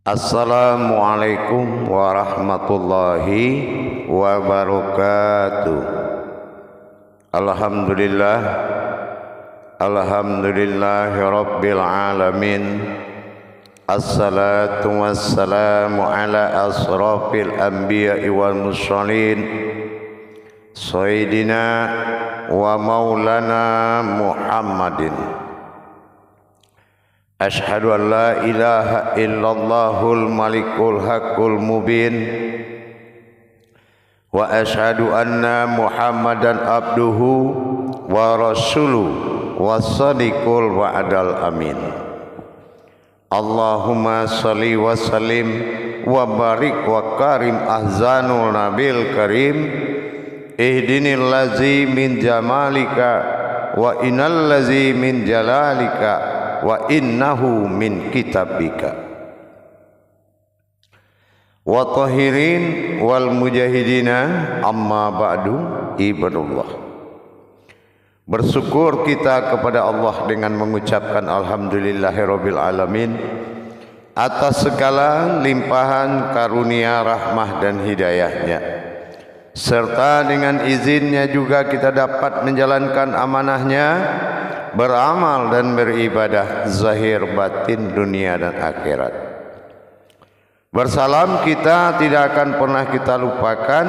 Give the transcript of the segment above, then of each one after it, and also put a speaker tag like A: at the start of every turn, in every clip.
A: Assalamualaikum warahmatullahi wabarakatuh. Alhamdulillah, alhamdulillahi rabbil alamin. Assalatu wassalamu ala asrafil anbiya'i wal mursalin, sayyidina wa maulana Muhammadin. Ashhadu an la ilaha illallahul malikul haqqul mubin, wa ashhadu anna Muhammadan abduhu wa rasuluhu was-sadiqul wa'dal amin. Allahumma salli wa sallim wa barik wa karim ahzanul nabil karim. Ihdinil ladzi min jamalika wa innal ladzi min jalalika wa innahu min kitabika. Wa tahirin wal mujahidina amma ba'du. Ibadullah, bersyukur kita kepada Allah dengan mengucapkan alhamdulillahirabbil alamin atas segala limpahan karunia, rahmah dan hidayahnya, serta dengan izinnya juga kita dapat menjalankan amanahnya, beramal dan beribadah zahir batin dunia dan akhirat. Bersalam kita tidak akan pernah kita lupakan.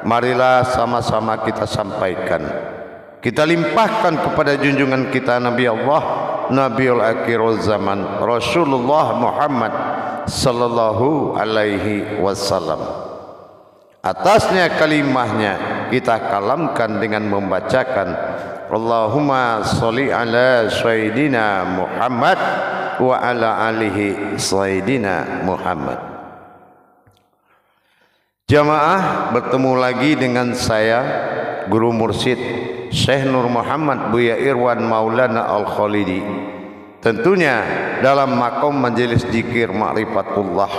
A: Marilah sama-sama kita sampaikan, kita limpahkan kepada junjungan kita Nabi Allah, Nabiul Akhirul Zaman, Rasulullah Muhammad sallallahu alaihi wasallam. Atasnya kalimahnya kita kalamkan dengan membacakan Allahumma sholli ala sayyidina Muhammad wa ala alihi sayyidina Muhammad. Jamaah, bertemu lagi dengan saya Guru Mursyid Syekh Nur Muhammad Buya Irwan Maulana Al-Khalidi, tentunya dalam makom majelis zikir Ma'rifatullah,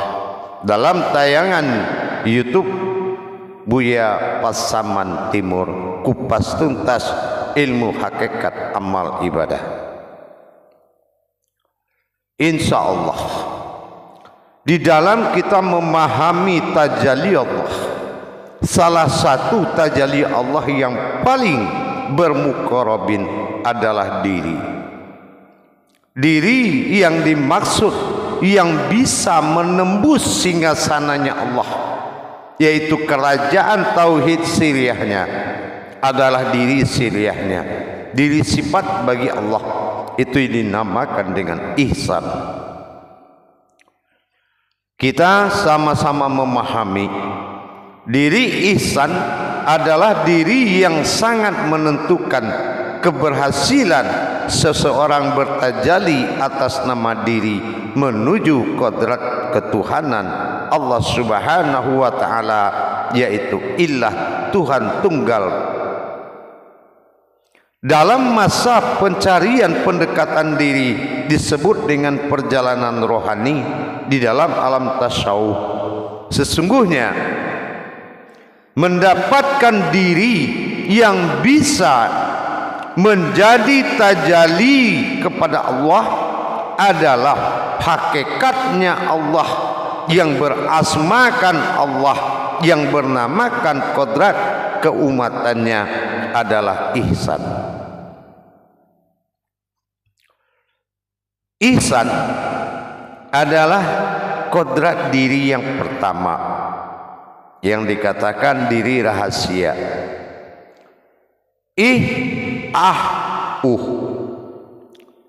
A: dalam tayangan YouTube Buya Pasaman Timur, kupas tuntas ilmu hakikat amal ibadah. Insya Allah di dalam kita memahami tajalli Allah, salah satu tajalli Allah yang paling bermuqarrabin adalah diri. Diri yang dimaksud yang bisa menembus singgasananya Allah, yaitu kerajaan tauhid siriyahnya, adalah diri siriyahnya, diri sifat bagi Allah. Itu dinamakan dengan ihsan. Kita sama-sama memahami diri ihsan adalah diri yang sangat menentukan keberhasilan seseorang bertajalli atas nama diri menuju kodrat ketuhanan Allah Subhanahu wa ta'ala, yaitu ilah, Tuhan tunggal. Dalam masa pencarian pendekatan diri disebut dengan perjalanan rohani di dalam alam tasawuf. Sesungguhnya mendapatkan diri yang bisa menjadi tajalli kepada Allah adalah hakikatnya Allah yang berasmakan Allah, yang bernamakan kodrat keumatannya adalah ihsan. Ihsan adalah kodrat diri yang pertama, yang dikatakan diri rahasia.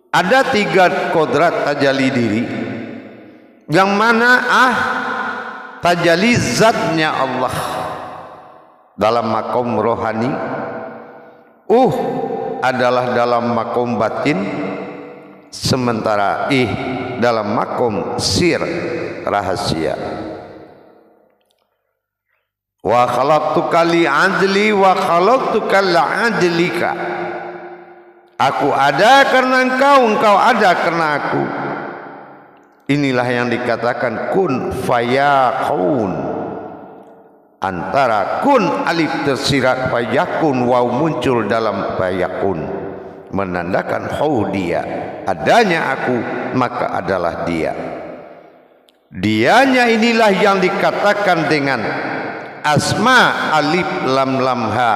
A: Ada 3 kodrat tajalli diri, yang mana tajalli zatnya Allah dalam makom rohani, adalah dalam makom batin, sementara dalam makom sir rahasia. Wa khalaqtuka li adli wa khalaqtuka li adlika. Aku ada karena engkau, engkau ada karena aku. Inilah yang dikatakan kun fayakun. Antara kun alif tersirat fayakun, waw muncul dalam fayakun, menandakan dia, adanya aku maka adalah dia. Dianya inilah yang dikatakan dengan asma alif lam lam ha,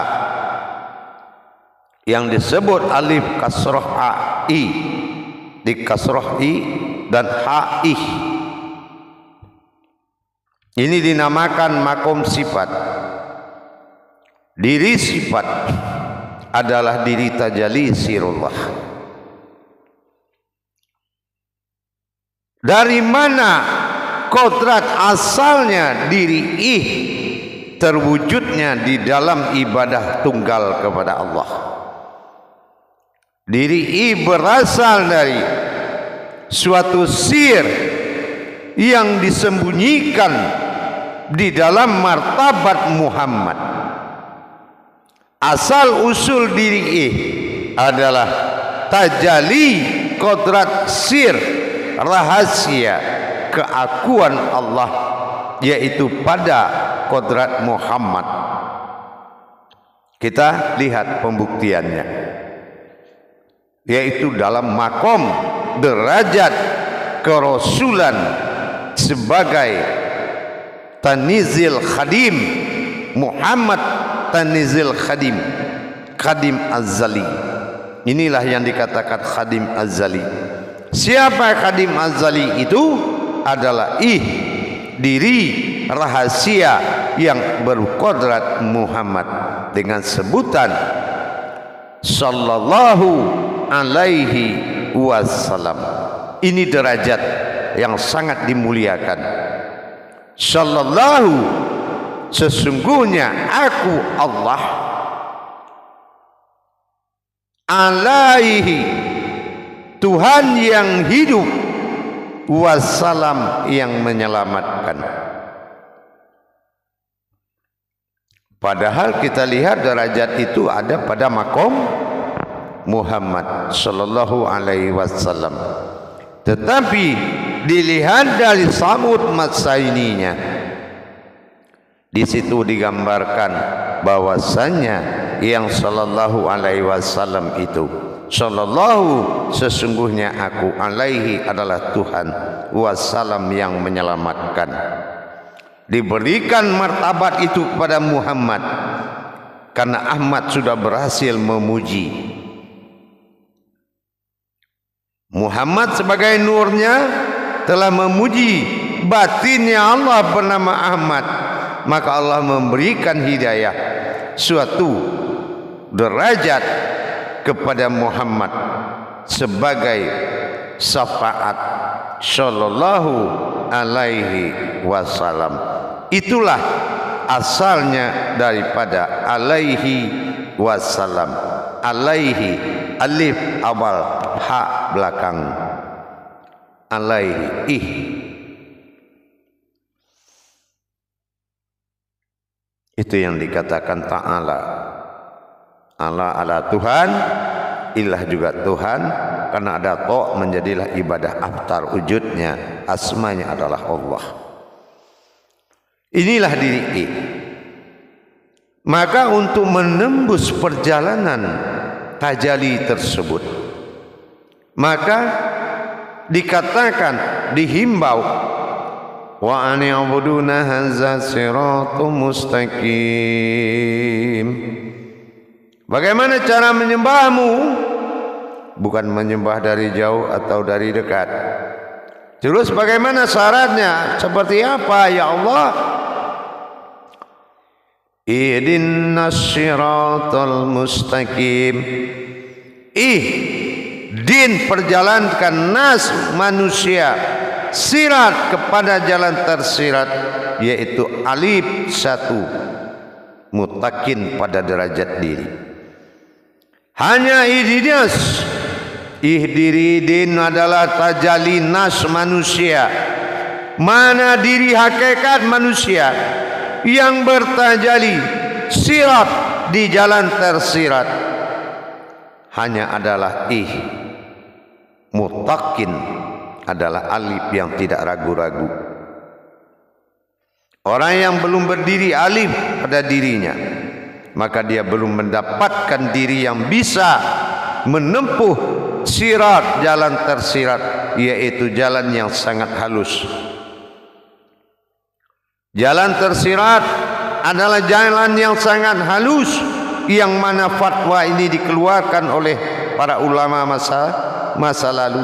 A: yang disebut alif kasroh i, di kasroh i dan ha ih. Ini dinamakan makom sifat. Diri sifat adalah diri tajalli sirullah. Dari mana kodrat asalnya diri ih terwujudnya di dalam ibadah tunggal kepada Allah. Diri ih berasal dari suatu sir yang disembunyikan di dalam martabat Muhammad. Asal usul diri ih adalah tajalli kodrat sir, rahasia keakuan Allah, yaitu pada kodrat Muhammad. Kita lihat pembuktiannya, yaitu dalam makom derajat kerasulan sebagai tanizil khadim Muhammad, tanizil khadim, khadim azali. Inilah yang dikatakan khadim azali. Siapa khadim azali itu? Adalah diri rahasia yang berkodrat Muhammad dengan sebutan sallallahu alaihi wasallam. Ini derajat yang sangat dimuliakan. Sallallahu, sesungguhnya aku Allah, alaihi, Tuhan yang hidup, wassalam, yang menyelamatkan. Padahal kita lihat derajat itu ada pada makom Muhammad sallallahu alaihi wasallam. Tetapi dilihat dari sabut matsaininya, di situ digambarkan bahwasannya yang sallallahu alaihi wasallam itu, sallallahu, sesungguhnya aku, alaihi adalah Tuhan, wassalam, yang menyelamatkan. Diberikan martabat itu kepada Muhammad karena Ahmad sudah berhasil memuji Muhammad sebagai nurnya, telah memuji batinnya Allah bernama Ahmad. Maka Allah memberikan hidayah, suatu derajat kepada Muhammad sebagai syafaat sallallahu alaihi wasallam. Itulah asalnya daripada alaihi wasallam. Alaihi, alif awal, ha belakang. Alaihi, itu yang dikatakan ta'ala. Allah adalah Tuhan, ilah juga Tuhan, karena ada to menjadilah ibadah abtar wujudnya, asmanya adalah Allah. Inilah diri I. Maka untuk menembus perjalanan tajalli tersebut, maka dikatakan, dihimbau, wa an ya'buduna hadza siratum mustaqim. Bagaimana cara menyembahmu? Bukan menyembah dari jauh atau dari dekat. Terus bagaimana syaratnya? Seperti apa ya Allah? Ihdinas siratal mustaqim. Din, perjalankan nas, manusia, sirat, kepada jalan tersirat, yaitu alif satu, mutakin, pada derajat diri. Hanya ihdinas, ihdiri din adalah tajalli nas manusia. Mana diri hakikat manusia yang bertajalli sirat, di jalan tersirat, hanya adalah mutakin, adalah alif yang tidak ragu-ragu. Orang yang belum berdiri alif pada dirinya, maka dia belum mendapatkan diri yang bisa menempuh sirat, jalan tersirat, yaitu jalan yang sangat halus,
B: Jalan tersirat adalah jalan yang sangat halus, yang mana fatwa ini dikeluarkan oleh para ulama masa lalu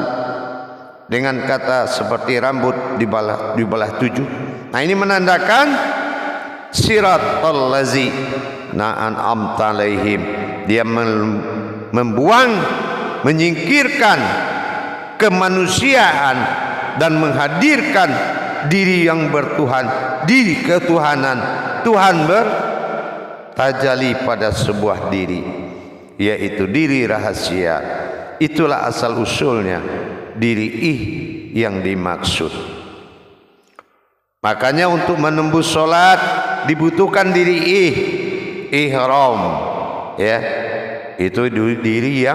B: dengan kata seperti rambut dibelah 7. Nah, ini menandakan siratal lazi na'amta alaihim. Dia membuang, menyingkirkan kemanusiaan dan menghadirkan diri yang bertuhan, diri ketuhanan. Tuhan bertajalli pada sebuah diri, yaitu diri rahasia. Itulah asal usulnya diri yang dimaksud. Makanya untuk menembus solat dibutuhkan diri ihram, ya. Itu diri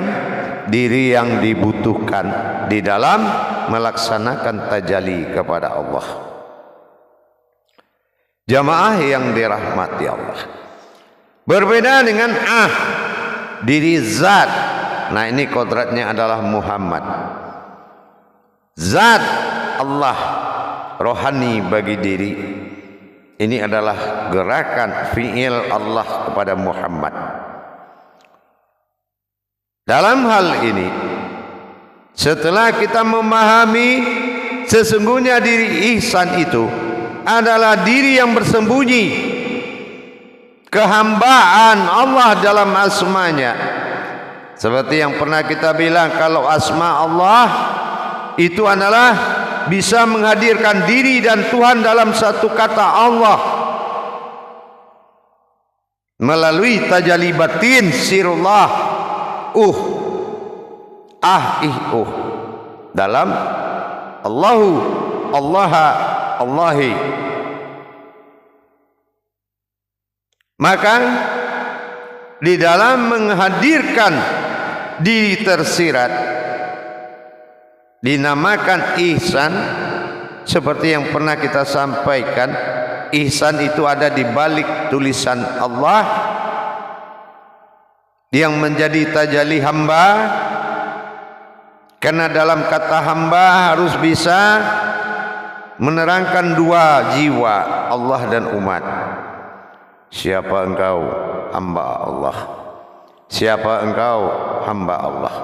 B: yang dibutuhkan di dalam melaksanakan tajalli kepada Allah. Jamaah yang dirahmati Allah, berbeda dengan diri zat. Nah, ini kodratnya adalah Muhammad, zat Allah, rohani bagi diri. Ini adalah gerakan fi'il Allah kepada Muhammad. Dalam hal ini, setelah kita memahami sesungguhnya diri ihsan itu adalah diri yang bersembunyi, kehambaan Allah dalam asmanya. Seperti yang pernah kita bilang, kalau asma Allah itu adalah bisa menghadirkan diri dan Tuhan dalam satu kata Allah melalui tajalli batin sirullah dalam Allahu, Allahi. Maka di dalam menghadirkan diri tersirat dinamakan ihsan. Seperti yang pernah kita sampaikan, ihsan itu ada di balik tulisan Allah yang menjadi tajalli hamba. Karena dalam kata hamba harus bisa menerangkan dua jiwa, Allah dan umat. Siapa engkau? Hamba Allah. Siapa engkau? Hamba Allah.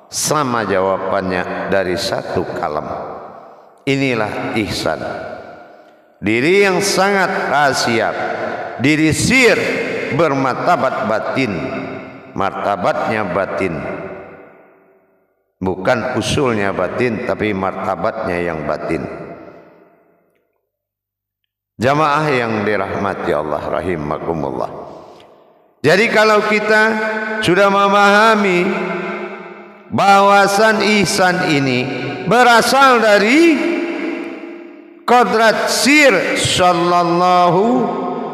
B: Sama jawabannya dari satu kalam. Inilah ihsan, diri yang sangat rahasia, diri sir, bermartabat batin. Martabatnya batin, bukan usulnya batin, tapi martabatnya yang batin. Jamaah yang dirahmati Allah rahimakumullah. Jadi kalau kita sudah memahami bahwasan ihsan ini berasal dari kodrat sir sallallahu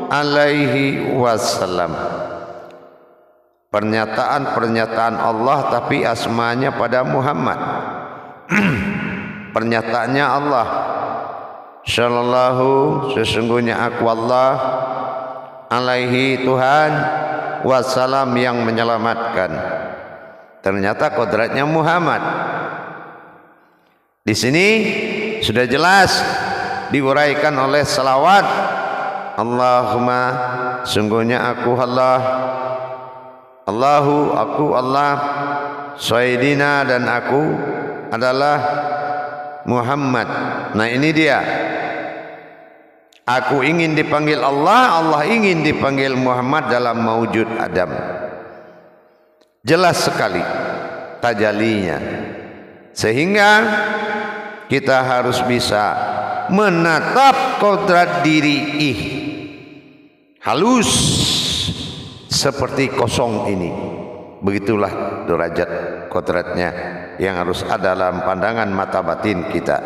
B: alaihi wasallam, pernyataan Allah tapi asmanya pada Muhammad. Pernyataannya Allah, sallallahu, sesungguhnya aku Allah, alaihi Tuhan, wasallam yang menyelamatkan. Ternyata kodratnya Muhammad. Di sini sudah jelas diuraikan oleh salawat. Allahumma, sungguhnya aku Allah, Allahu, aku Allah, Sayyidina, dan aku adalah Muhammad. Nah, ini dia. Aku ingin dipanggil Allah, Allah ingin dipanggil Muhammad dalam mawujud Adam. Jelas sekali tajallinya. Sehingga kita harus bisa menatap kodrat diri halus seperti kosong ini. Begitulah derajat kodratnya yang harus ada dalam pandangan mata batin kita.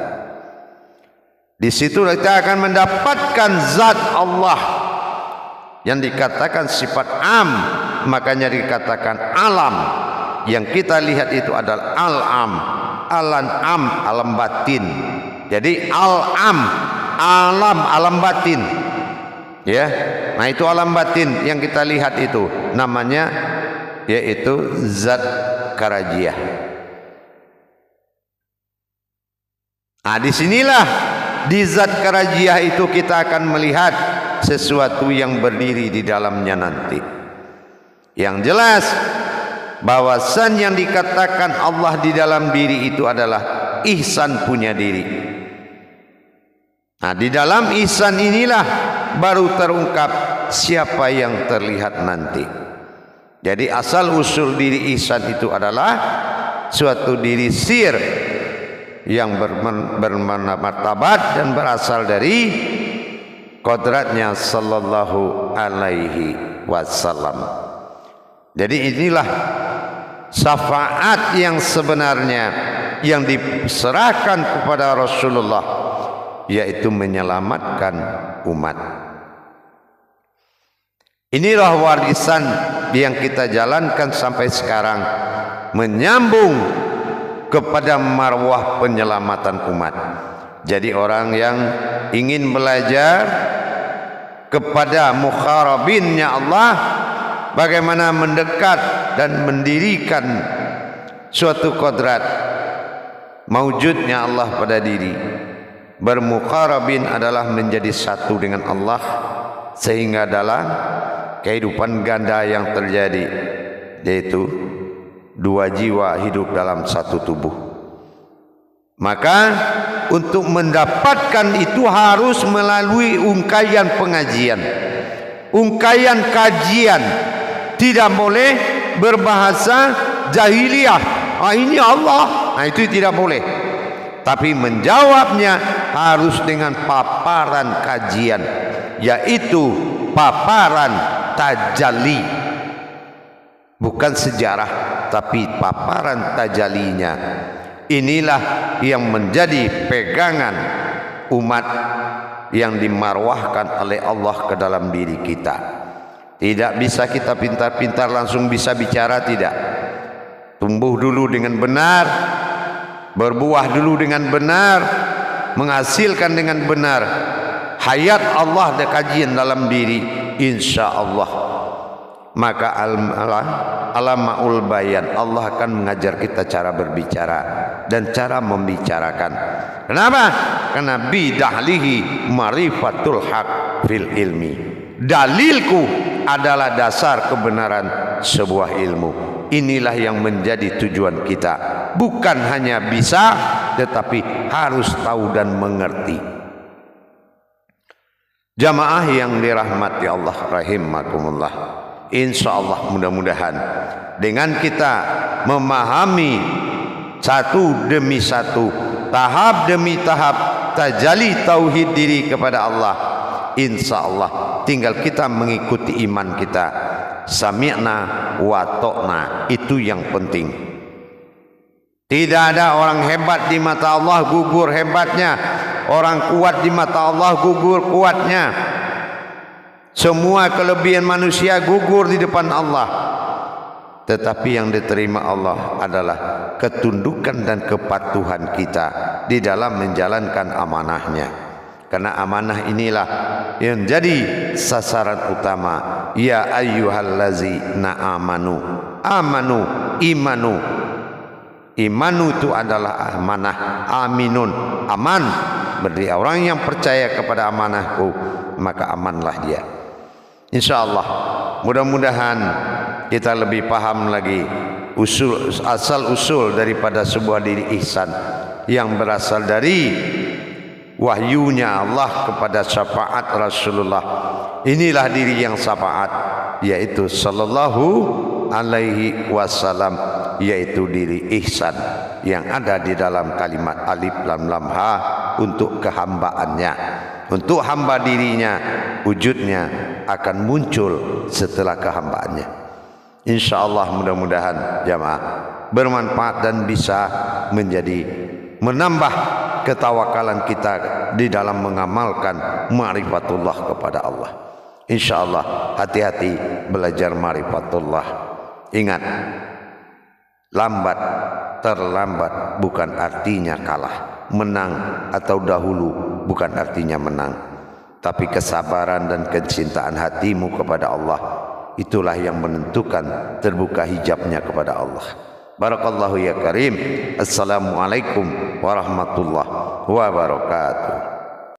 B: Di situ kita akan mendapatkan zat Allah yang dikatakan sifat am, makanya dikatakan alam. Yang kita lihat itu adalah al-am, alam, alam batin. Jadi al-am, alam, alam batin. Ya, nah itu alam batin yang kita lihat itu namanya yaitu zat karajiah. Nah, disinilah di zat karajiah itu kita akan melihat sesuatu yang berdiri di dalamnya nanti. Yang jelas bahwasan yang dikatakan Allah di dalam diri itu adalah ihsan punya diri. Nah, di dalam ihsan inilah baru terungkap siapa yang terlihat nanti. Jadi asal usul diri ihsan itu adalah suatu diri sir yang bermartabat dan berasal dari kodratnya sallallahu alaihi wasallam. Jadi inilah syafaat yang sebenarnya yang diserahkan kepada Rasulullah, yaitu menyelamatkan umat. Inilah warisan yang kita jalankan sampai sekarang, menyambung kepada marwah penyelamatan umat. Jadi orang yang ingin belajar kepada mukharabinnya Allah, bagaimana mendekat dan mendirikan suatu kodrat maujudnya Allah pada diri. Bermukharabin adalah menjadi satu dengan Allah, sehingga dalam kehidupan ganda yang terjadi, yaitu dua jiwa hidup dalam satu tubuh. Maka untuk mendapatkan itu harus melalui ungkayan pengajian, ungkayan kajian. Tidak boleh berbahasa jahiliyah. Ini Allah. Nah, itu tidak boleh. Tapi menjawabnya harus dengan paparan kajian, yaitu paparan tajalli. Bukan sejarah, tapi paparan tajalinya. Inilah yang menjadi pegangan umat yang dimarwahkan oleh Allah ke dalam diri kita. Tidak bisa kita pintar-pintar langsung bisa bicara, tidak. Tumbuh dulu dengan benar, berbuah dulu dengan benar, menghasilkan dengan benar. Hayat Allah ada kajian dalam diri, insya Allah. Maka alamaul bayan, Allah akan mengajar kita cara berbicara dan cara membicarakan. Kenapa? Karena bidahlihi marifatul haq fil ilmi. Dalilku adalah dasar kebenaran sebuah ilmu. Inilah yang menjadi tujuan kita. Bukan hanya bisa, tetapi harus tahu dan mengerti. Jamaah yang dirahmati Allah rahimakumullah, insya Allah mudah-mudahan dengan kita memahami satu demi satu, tahap demi tahap tajalli tauhid diri kepada Allah, insya Allah tinggal kita mengikuti iman kita. Sami'na wa ta'na, itu yang penting. Tidak ada orang hebat di mata Allah gugur hebatnya, orang kuat di mata Allah gugur kuatnya. Semua kelebihan manusia gugur di depan Allah. Tetapi yang diterima Allah adalah ketundukan dan kepatuhan kita di dalam menjalankan amanahnya. Karena amanah inilah yang jadi sasaran utama. Ya ayyuhallazina amanu. Amanu, imanu. Imanu itu adalah amanah. Aminun, aman. Berarti orang yang percaya kepada amanahku, maka amanlah dia. InsyaAllah mudah-mudahan kita lebih paham lagi asal usul daripada sebuah diri ihsan yang berasal dari wahyunya Allah kepada syafaat Rasulullah. Inilah diri yang syafaat, yaitu sallallahu alaihi wasallam, yaitu diri ihsan yang ada di dalam kalimat alif lam lam ha untuk kehambaannya, untuk hamba dirinya. Wujudnya akan muncul setelah kehambaannya. InsyaAllah mudah-mudahan jamaah bermanfaat dan bisa menambah ketawakalan kita di dalam mengamalkan ma'rifatullah kepada Allah. InsyaAllah hati-hati belajar ma'rifatullah. Ingat, terlambat bukan artinya kalah. Menang atau dahulu bukan artinya menang. Tapi kesabaran dan kecintaan hatimu kepada Allah, itulah yang menentukan terbuka hijabnya kepada Allah. Barakallahu ya karim. Assalamualaikum warahmatullahi wabarakatuh.